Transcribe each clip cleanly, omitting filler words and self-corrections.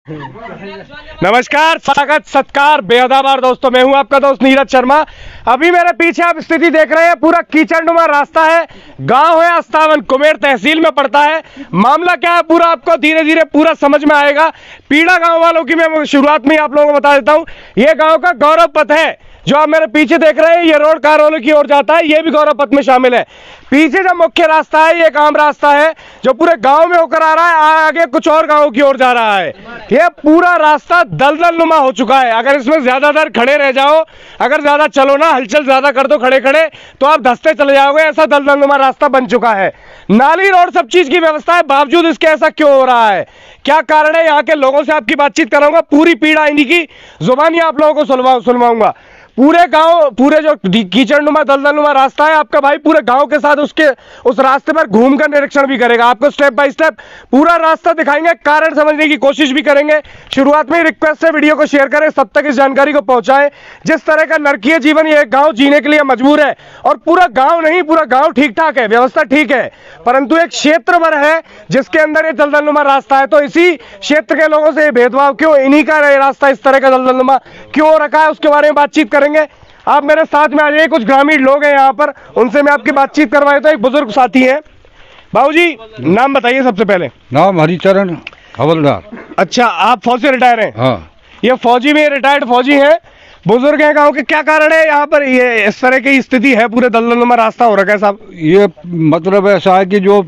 नमस्कार, स्वागत सत्कार बेहदाबार दोस्तों, मैं हूं आपका दोस्त नीरज शर्मा। अभी मेरे पीछे आप स्थिति देख रहे हैं, पूरा कीचड़नुमा रास्ता है। गांव है अस्तावन, कुमेर तहसील में पड़ता है। मामला क्या है पूरा आपको धीरे धीरे पूरा समझ में आएगा। पीड़ा गांव वालों की मैं शुरुआत में आप लोगों को बता देता हूं। यह गांव का गौरव पथ है जो आप मेरे पीछे देख रहे हैं। ये रोड कारौली की ओर जाता है, ये भी गौरव पथ में शामिल है। पीछे जो मुख्य रास्ता है ये एक आम रास्ता है जो पूरे गांव में होकर आ रहा है, आगे कुछ और गांवों की ओर जा रहा है। ये पूरा रास्ता दलदल नुमा हो चुका है। अगर इसमें ज्यादा देर खड़े रह जाओ, अगर ज्यादा चलो ना, हलचल ज्यादा कर दो खड़े खड़े, तो आप धंसते चले जाओगे। ऐसा दलदल नुमा रास्ता बन चुका है। नाली रोड सब चीज की व्यवस्था है, बावजूद इसके ऐसा क्यों हो रहा है, क्या कारण है? यहाँ के लोगों से आपकी बातचीत कराऊंगा, पूरी पीड़ा इन्हीं की जुबानी आप लोगों को सुनवाऊंगा। पूरे गांव, पूरे जो कीचड़नुमा दलदलनुमा रास्ता है, आपका भाई पूरे गांव के साथ उस रास्ते पर घूमकर निरीक्षण भी करेगा। आपको स्टेप बाय स्टेप पूरा रास्ता दिखाएंगे, कारण समझने की कोशिश भी करेंगे। शुरुआत में रिक्वेस्ट है वीडियो को शेयर करें, सब तक इस जानकारी को पहुंचाएं। जिस तरह का नरकीय जीवन ये गांव जीने के लिए मजबूर है, और पूरा गांव नहीं, पूरा गांव ठीक ठाक है, व्यवस्था ठीक है, परंतु एक क्षेत्र भर है जिसके अंदर ये दलदलनुमा रास्ता है। तो इसी क्षेत्र के लोगों से भेदभाव क्यों, इन्हीं का रास्ता इस तरह का दलदलनुमा क्यों रखा है, उसके बारे में बातचीत करेंगे। आप मेरे साथ में आ जाइए, कुछ ग्रामीण लोग हैं यहाँ पर, उनसे मैं आपकी बातचीत करवाया। तो एक बुजुर्ग साथी हैं। बाबूजी, नाम बताइए सबसे पहले। नाम हरिचरण हवलदार। अच्छा, आप फौज से रिटायर हैं? हाँ। ये फौजी में रिटायर्ड फौजी हैं, बुजुर्ग हैं गांव के। क्या कारण है यहाँ पर ये इस तरह की स्थिति है, पूरे दलदलनुमा रास्ता हो रखा है साहब? ये मतलब ऐसा है कि जो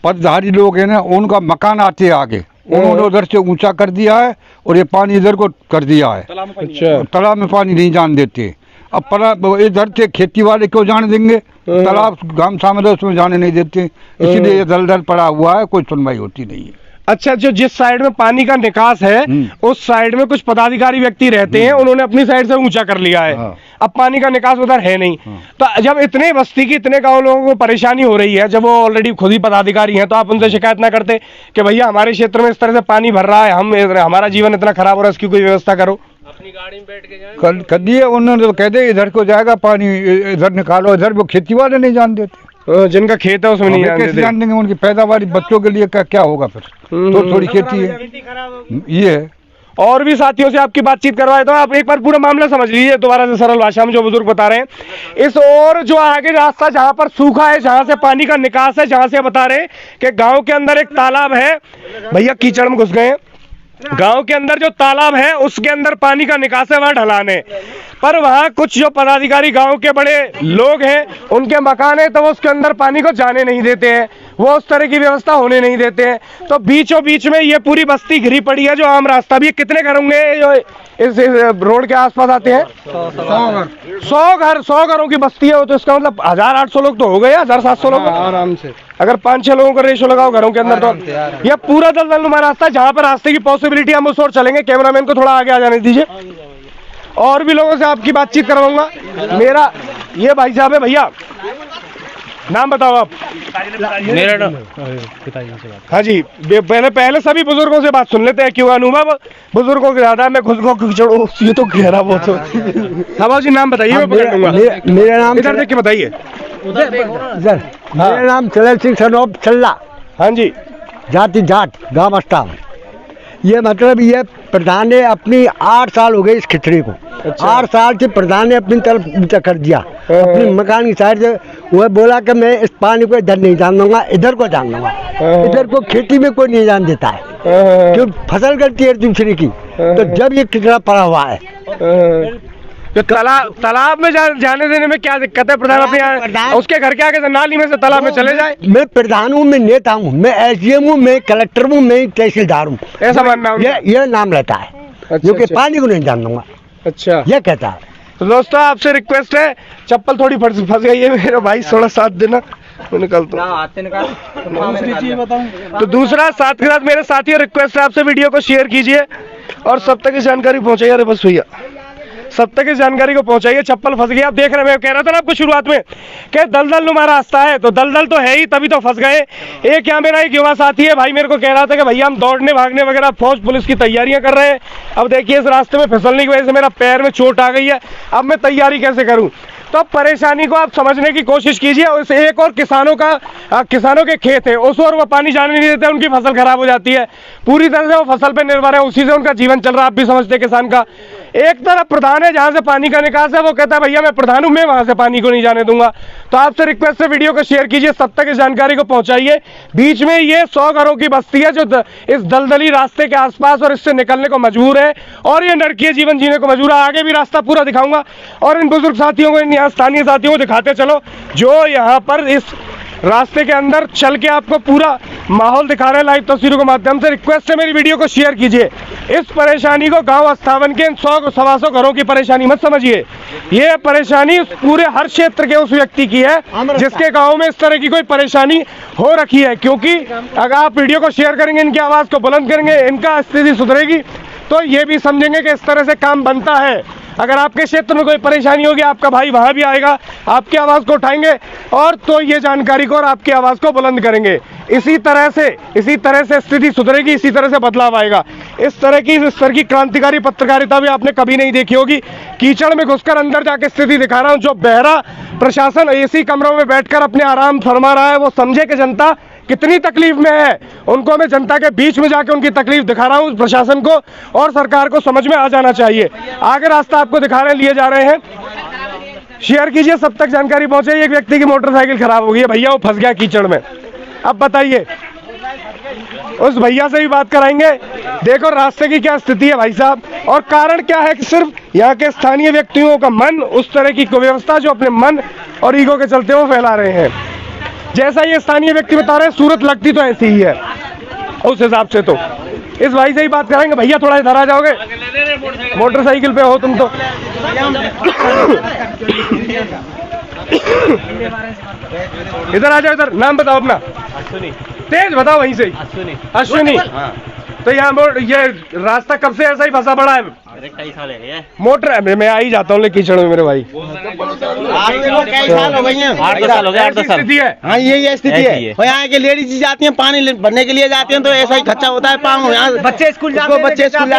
पदधारी लोग हैं ना, उनका मकान आते हैं आगे, उन्होंने उधर से ऊंचा कर दिया है और ये पानी इधर को कर दिया है। अच्छा, तालाब में पानी नहीं जान देते। अब इधर से खेती वाले क्यों जाने देंगे? तालाब गांव शामिल है, उसमें जाने नहीं देते, इसलिए ये दलदल पड़ा हुआ है, कोई सुनवाई होती नहीं है। अच्छा, जो जिस साइड में पानी का निकास है उस साइड में कुछ पदाधिकारी व्यक्ति रहते हैं, उन्होंने अपनी साइड से ऊंचा कर लिया है। हाँ। अब पानी का निकास उधर है नहीं। तो जब इतने बस्ती की, इतने गांव लोगों को परेशानी हो रही है, जब वो ऑलरेडी खुद ही पदाधिकारी हैं, तो आप उनसे शिकायत ना करते कि भैया हमारे क्षेत्र में इस तरह से पानी भर रहा है, हमारा जीवन इतना खराब हो रहा है, इसकी कोई व्यवस्था करो। अपनी गाड़ी में बैठ के जाए। कर दिए उन्होंने, तो कह दे इधर को जाएगा पानी, इधर निकालो। इधर वो खेती वाले नहीं जान देते, जिनका खेत है उसमें नहीं जान देंगे। उनकी पैदावार बच्चों के लिए क्या होगा फिर? तो थोड़ी खेती है ये है। और भी साथियों से आपकी बातचीत करवाए, तो आप एक बार पूरा मामला समझ लीजिए दोबारा से सरल भाषा में, जो बुजुर्ग बता रहे हैं। इस और जो आगे रास्ता जहां पर सूखा है, जहां से पानी का निकास है, जहां से बता रहे हैं कि गांव के अंदर एक तालाब है। भैया कीचड़ में घुस गए हैं। गांव के अंदर जो तालाब है उसके अंदर पानी का निकास है, वहां ढलान है, पर वहां कुछ जो पदाधिकारी गांव के बड़े लोग हैं, उनके मकान है, तो वो उसके अंदर पानी को जाने नहीं देते हैं, वो उस तरह की व्यवस्था होने नहीं देते हैं। तो बीचों बीच में ये पूरी बस्ती घिरी पड़ी है, जो आम रास्ता भी। कितने घर होंगे जो इस रोड के आसपास आते हैं? 100 घरों की बस्ती है। तो इसका मतलब 1800 लोग तो हो गए, 1700 लोग आराम से। अगर 5-6 लोगों का रेशो लगाओ घरों के अंदर, तो यह पूरा दलदलनुमा रास्ता है। जहां पर रास्ते की पॉसिबिलिटी, हम उस ओर चलेंगे। कैमरामैन को थोड़ा आगे आ जाने दीजिए, और भी लोगों से आपकी बातचीत करवाऊंगा। मेरा ये भाई साहब है। भैया, नाम बताओ आप। मेरा नाम हाँ जी, पहले सभी बुजुर्गों से बात सुन लेते हैं, क्यों अनुभव बुजुर्गों के ज्यादा। मैं खुद को खिचड़ो, ये तो गहरा बहुत हो। हाँ जी, नाम बताइए, मैं पकड़ लूंगा। मेरा नाम इधर देख के बताइए। मेरा नाम चलल सिंह सनोब चल्ला। हाँ जी, जाति जाट, गांव अस्तावन। ये मतलब ये प्रधान ने अपनी 8 साल हो गए इस खिचड़ी को। अच्छा। 8 साल से प्रधान ने अपनी तरफ ऊंचा कर दिया, अपनी मकान की साइड से। वह बोला कि मैं इस पानी को इधर नहीं जान दूंगा, इधर को जान दूंगा। इधर को खेती में कोई नहीं जान देता है, क्यों? फसल गलती है दूसरे की। तो जब ये किचड़ा पड़ा हुआ है, जो तालाब में जाने देने में क्या दिक्कत है? प्रधान अपने उसके घर के आगे से नाली में से तालाब में चले जाए। मैं प्रधान हूँ, मैं नेता हूँ, मैं SDM हूँ, मैं कलेक्टर हूँ, मैं तहसीलदार हूँ, ऐसा मानना है? ये नाम रहता है। अच्छा, जो कि अच्छा। पानी को नहीं जान दूंगा, अच्छा, ये कहता है। तो दोस्तों आपसे रिक्वेस्ट है, चप्पल थोड़ी फंस गई है मेरा भाई, थोड़ा साथ देना, मैं निकलता हूँ। तो दूसरा साथ के साथ मेरे साथियों रिक्वेस्ट है आपसे, वीडियो को शेयर कीजिए और सब तक इस जानकारी पहुंचाइए। अरे बस भैया, सब तक इस जानकारी को पहुंचाइए। चप्पल फंस गई। आप देख रहे हैं, मैं कह रहा था ना आपको शुरुआत में कि दलदल नुमा रास्ता है, तो दलदल तो है ही, तभी तो फंस गए। एक यहाँ मेरा एक युवा साथी है भाई, मेरे को कह रहा था कि भैया हम दौड़ने भागने वगैरह फौज पुलिस की तैयारियां कर रहे हैं। अब देखिए इस रास्ते में फिसलने की वजह से मेरा पैर में चोट आ गई है, अब मैं तैयारी कैसे करूं? तो परेशानी को आप समझने की कोशिश कीजिए। उस एक और किसानों के खेत है, उस और वो पानी जाने नहीं देते, उनकी फसल खराब हो जाती है, पूरी तरह से वो फसल पे निर्भर है, उसी से उनका जीवन चल रहा है। आप भी समझते हैं किसान का। एक तरफ प्रधान है जहां से पानी का निकास है, वो कहता है भैया मैं प्रधान हूं, मैं वहां से पानी को नहीं जाने दूंगा। तो आपसे रिक्वेस्ट है वीडियो को शेयर कीजिए, सब तक इस जानकारी को पहुंचाइए। बीच में ये 100 घरों की बस्ती है जो इस दलदली रास्ते के आसपास और इससे निकलने को मजबूर है और ये नरकीय जीवन जीने को मजबूर है। आगे भी रास्ता पूरा दिखाऊंगा और इन बुजुर्ग साथियों को, इन यहाँ स्थानीय साथियों को दिखाते चलो जो यहाँ पर इस रास्ते के अंदर चल के आपको पूरा माहौल दिखा रहे हैं लाइव तस्वीरों के माध्यम से। रिक्वेस्ट है मेरी वीडियो को शेयर कीजिए। इस परेशानी को गांव अस्थावन के इन 100-125 घरों की परेशानी मत समझिए, ये परेशानी पूरे हर क्षेत्र के उस व्यक्ति की है जिसके गांव में इस तरह की कोई परेशानी हो रखी है। क्योंकि अगर आप वीडियो को शेयर करेंगे, इनकी आवाज़ को बुलंद करेंगे, इनका स्थिति सुधरेगी तो ये भी समझेंगे कि इस तरह से काम बनता है। अगर आपके क्षेत्र में कोई परेशानी होगी, आपका भाई वहां भी आएगा, आपकी आवाज़ को उठाएंगे और तो ये जानकारी को और आपकी आवाज़ को बुलंद करेंगे। इसी तरह से स्थिति सुधरेगी, इसी तरह से बदलाव आएगा। इस तरह की क्रांतिकारी पत्रकारिता भी आपने कभी नहीं देखी होगी। कीचड़ में घुसकर अंदर जाके स्थिति दिखा रहा हूँ। जो बहरा प्रशासन एसी कमरों में बैठकर अपने आराम फरमा रहा है, वो समझे कि जनता कितनी तकलीफ में है। उनको मैं जनता के बीच में जाके उनकी तकलीफ दिखा रहा हूँ। प्रशासन को और सरकार को समझ में आ जाना चाहिए। आगे रास्ता आपको दिखा रहे हैं, लिए जा रहे हैं, शेयर कीजिए, सब तक जानकारी पहुंचे। एक व्यक्ति की मोटरसाइकिल खराब हो गई है, भैया वो फंस गया कीचड़ में। अब बताइए, उस भैया से भी बात कराएंगे। देखो रास्ते की क्या स्थिति है भाई साहब, और कारण क्या है कि सिर्फ यहाँ के स्थानीय व्यक्तियों का मन, उस तरह की कुव्यवस्था जो अपने मन और ईगो के चलते वो फैला रहे हैं। जैसा ये स्थानीय व्यक्ति बता रहे हैं, सूरत लगती तो ऐसी ही है उस हिसाब से। तो इस भाई से ही बात कराएंगे। भैया थोड़ा इधर आ जाओगे, मोटरसाइकिल पे हो तुम तो। इधर आ जाओ, इधर नाम बताओ अपना, तेज बताओ वहीं से। अश्विनी। तो यहाँ ये रास्ता कब से ऐसा ही फंसा पड़ा है? मोटर मैं आ ही जाता हूँ कीचड़ में मेरे भाई। 8 साल हो गए हैं, 8 साल हो गए, 8 साल। हाँ यही स्थिति है। यहाँ के लेडीज जाती हैं पानी भरने के लिए जाती हैं तो ऐसा ही खच्चा होता है पाँव। यहाँ बच्चे स्कूल जाते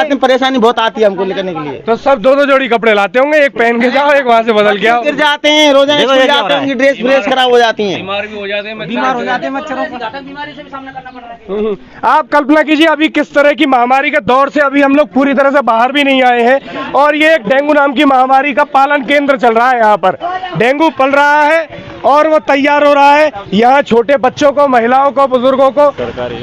हैं, परेशानी बहुत आती है हमको निकलने के लिए। तो सब दो जोड़ी कपड़े लाते होंगे, एक पहन के जाओ, एक वहाँ से बदल के आओ। गिर जाते हैं, रोजाना स्कूल जाते हैं, उनकी ड्रेस खराब हो जाती है, बीमार भी हो जाते हैं, बीमार हो जाते हैं, मच्छरों को बीमारी से भी सामना करना पड़ रहा है। आप कल्पना कीजिए अभी किस तरह की महामारी के दौर से अभी हम लोग पूरी तरह से बाहर भी नहीं आए हैं और ये एक डेंगू नाम की महामारी का पालन केंद्र चल रहा है। यहाँ पर डेंगू पल रहा है और वो तैयार हो रहा है यहाँ छोटे बच्चों को, महिलाओं को, बुजुर्गों को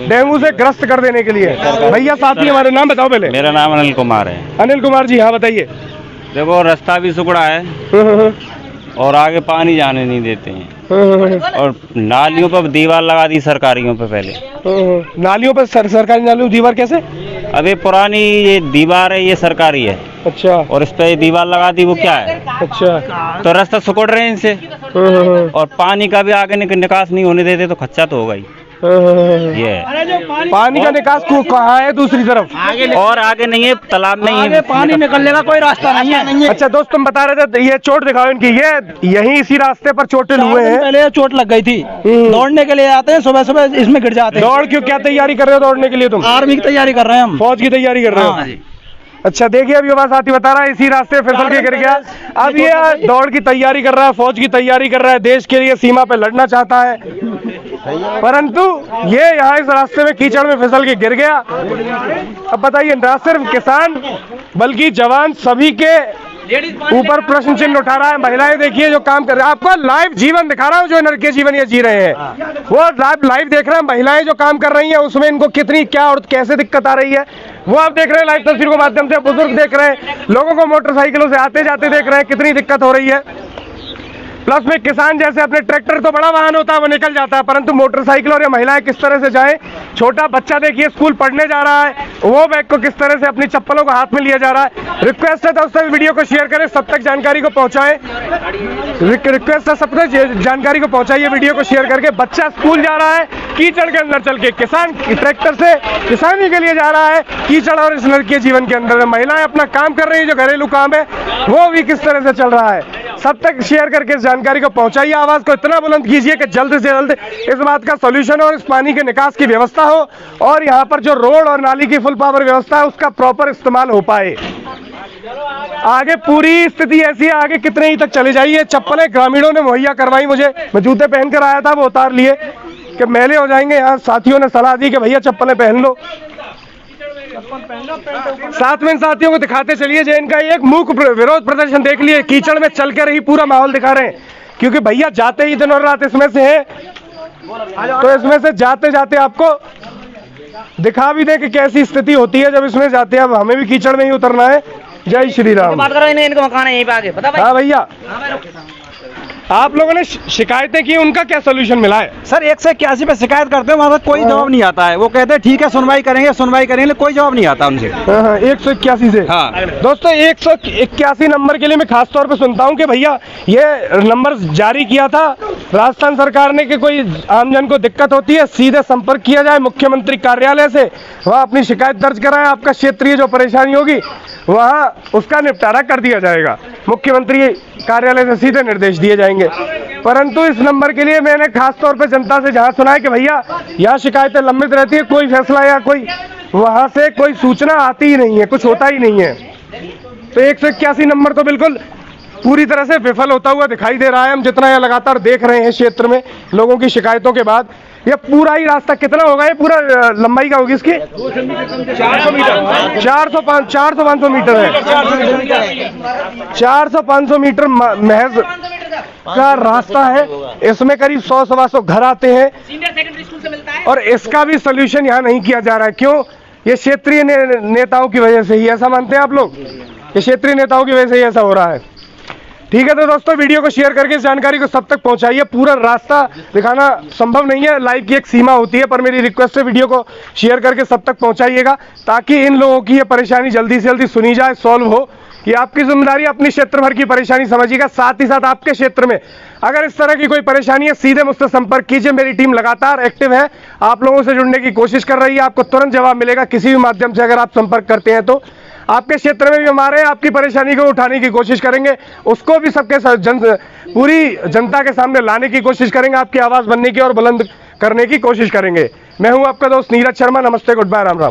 डेंगू से ग्रस्त कर देने के लिए। भैया साथी हमारे नाम बताओ पहले। मेरा नाम अनिल कुमार है। अनिल कुमार जी, हाँ बताइए। देखो रास्ता भी सुकड़ा है और आगे पानी जाने नहीं देते हैं और नालियों पर दीवार लगा दी सरकारियों पे। पहले नालियों पर सरकारी नालियों दीवार कैसे? अभी पुरानी ये दीवार है, ये सरकारी है। अच्छा। और इस पे ये दीवार लगा दी, वो क्या है? अच्छा। तो रास्ता सुकड़ रहे हैं इनसे और पानी का भी आगे निकास नहीं होने देते तो खच्चा तो होगा ही। ये पानी का निकास कहाँ है? दूसरी तरफ और आगे नहीं है, तालाब नहीं है, पानी निकलने का कोई रास्ता नहीं है। अच्छा दोस्त, तुम बता रहे थे ये चोट दिखाओ इनकी, ये यहीं इसी रास्ते पर चोटिल हुए हैं। पहले चोट लग गई थी, दौड़ने के लिए आते हैं, सुबह सुबह इसमें गिर जाते हैं। दौड़ क्यों, क्या तैयारी कर रहे हो दौड़ने के लिए तुम? आर्मी की तैयारी कर रहे हैं हम, फौज की तैयारी कर रहे हो? अच्छा देखिए, अब युवा साथी बता रहा है इसी रास्ते फिसल के गिर गया। अब ये दौड़ की तैयारी कर रहा है, फौज की तैयारी कर रहा है, देश के लिए सीमा पे लड़ना चाहता है, परंतु ये यहाँ इस रास्ते में कीचड़ में फिसल के गिर गया। अब बताइए, ना सिर्फ किसान बल्कि जवान सभी के ऊपर प्रश्न चिन्ह उठा रहा है। महिलाएं देखिए जो काम कर रही है, आपको लाइव जीवन दिखा रहा हूँ, जो नरकीय जीवन ये जी रहे हैं वो लाइव देख रहे हैं। महिलाएं जो काम कर रही हैं उसमें इनको कितनी क्या और कैसे दिक्कत आ रही है वो आप देख रहे हैं लाइव तस्वीरों के माध्यम से। बुजुर्ग देख रहे हैं, लोगों को मोटरसाइकिलों से आते जाते देख रहे हैं, कितनी दिक्कत हो रही है। प्लस में किसान जैसे अपने ट्रैक्टर तो बड़ा वाहन होता है वो निकल जाता है, परंतु मोटरसाइकिल और ये महिलाएं किस तरह से जाएं। छोटा बच्चा देखिए स्कूल पढ़ने जा रहा है, वो बैग को किस तरह से अपनी चप्पलों को हाथ में लिया जा रहा है। रिक्वेस्ट है दोस्तों वीडियो को शेयर करें, सब तक जानकारी को पहुंचाएं। रिक्वेस्ट है सब तक जानकारी को पहुंचाइए वीडियो को शेयर करके। बच्चा स्कूल जा रहा है कीचड़ के अंदर चल के, किसान ट्रैक्टर से किसानी के लिए जा रहा है कीचड़ और इस नरकीय जीवन के अंदर। महिलाएं अपना काम कर रही है, जो घरेलू काम है वो भी किस तरह से चल रहा है। सब तक शेयर करके इस जानकारी को पहुंचाइए, आवाज को इतना बुलंद कीजिए कि जल्द से जल्द इस बात का सॉल्यूशन हो, इस पानी के निकास की व्यवस्था हो और यहाँ पर जो रोड और नाली की फुल पावर व्यवस्था है उसका प्रॉपर इस्तेमाल हो पाए। आगे पूरी स्थिति ऐसी है, आगे कितने ही तक चले जाइए। चप्पलें ग्रामीणों ने मुहैया करवाई मुझे, मैं जूते पहनकर आया था, वो उतार लिए कि मैले हो जाएंगे। यहाँ साथियों ने सलाह दी कि भैया चप्पलें पहन लो। साथ में साथियों को दिखाते चलिए जो इनका एक मूक विरोध प्रदर्शन देख लिए, कीचड़ में चल कर ही पूरा माहौल दिखा रहे हैं, क्योंकि भैया जाते ही दिन और रात इसमें से है, तो इसमें से जाते जाते आपको दिखा भी दें कि कैसी स्थिति होती है जब इसमें जाते हैं। अब हमें भी कीचड़ में ही उतरना है। जय श्री राम। बात करो, इनका मकान है यहीं पे आगे, पता भाई? हाँ भैया, आप लोगों ने शिकायतें की, उनका क्या सोल्यूशन मिला है? सर 181 पे शिकायत करते हैं, वहाँ पर कोई जवाब नहीं आता है। वो कहते हैं ठीक है सुनवाई करेंगे, कोई जवाब नहीं आता उनसे। 181 से। हाँ दोस्तों 181 नंबर के लिए मैं खास तौर पे सुनता हूँ कि भैया ये नंबर जारी किया था राजस्थान सरकार ने कि कोई आमजन को दिक्कत होती है सीधे संपर्क किया जाए मुख्यमंत्री कार्यालय से, वहाँ अपनी शिकायत दर्ज कराएं, आपका क्षेत्रीय जो परेशानी होगी वहाँ उसका निपटारा कर दिया जाएगा। मुख्यमंत्री कार्यालय से सीधे निर्देश दिए जाएंगे। परंतु इस नंबर के लिए मैंने खास तौर पे जनता से जहाँ सुना है कि भैया यहाँ शिकायतें लंबित रहती है, कोई फैसला या कोई वहाँ से कोई सूचना आती ही नहीं है, कुछ होता ही नहीं है। तो 181 नंबर तो बिल्कुल पूरी तरह से विफल होता हुआ दिखाई दे रहा है। हम जितना यह लगातार देख रहे हैं क्षेत्र में लोगों की शिकायतों के बाद, ये पूरा ही रास्ता कितना होगा, ये पूरा लंबाई का होगी इसकी 400 मीटर, 400-500 मीटर है। 400-500 मीटर महज का रास्ता है। इसमें करीब 100-125 घर आते हैं और इसका भी सोल्यूशन यहाँ नहीं किया जा रहा है। क्यों? ये क्षेत्रीय नेताओं की वजह से ही, ऐसा मानते हैं आप लोग? ये क्षेत्रीय नेताओं की वजह से ही ऐसा हो रहा है। ठीक है, तो दोस्तों वीडियो को शेयर करके इस जानकारी को सब तक पहुंचाइए। पूरा रास्ता दिखाना संभव नहीं है, लाइव की एक सीमा होती है, पर मेरी रिक्वेस्ट है वीडियो को शेयर करके सब तक पहुंचाइएगा ताकि इन लोगों की ये परेशानी जल्दी से जल्दी सुनी जाए, सॉल्व हो। ये आपकी जिम्मेदारी, अपनी क्षेत्र भर की परेशानी समझिएगा। साथ ही साथ आपके क्षेत्र में अगर इस तरह की कोई परेशानी है सीधे मुझसे संपर्क कीजिए। मेरी टीम लगातार एक्टिव है, आप लोगों से जुड़ने की कोशिश कर रही है। आपको तुरंत जवाब मिलेगा किसी भी माध्यम से अगर आप संपर्क करते हैं तो। आपके क्षेत्र में भी हमारे आपकी परेशानी को उठाने की कोशिश करेंगे, उसको भी सबके पूरी जनता के सामने लाने की कोशिश करेंगे, आपकी आवाज बनने की और बुलंद करने की कोशिश करेंगे। मैं हूं आपका दोस्त नीरज शर्मा। नमस्ते, गुड बाय, राम राम।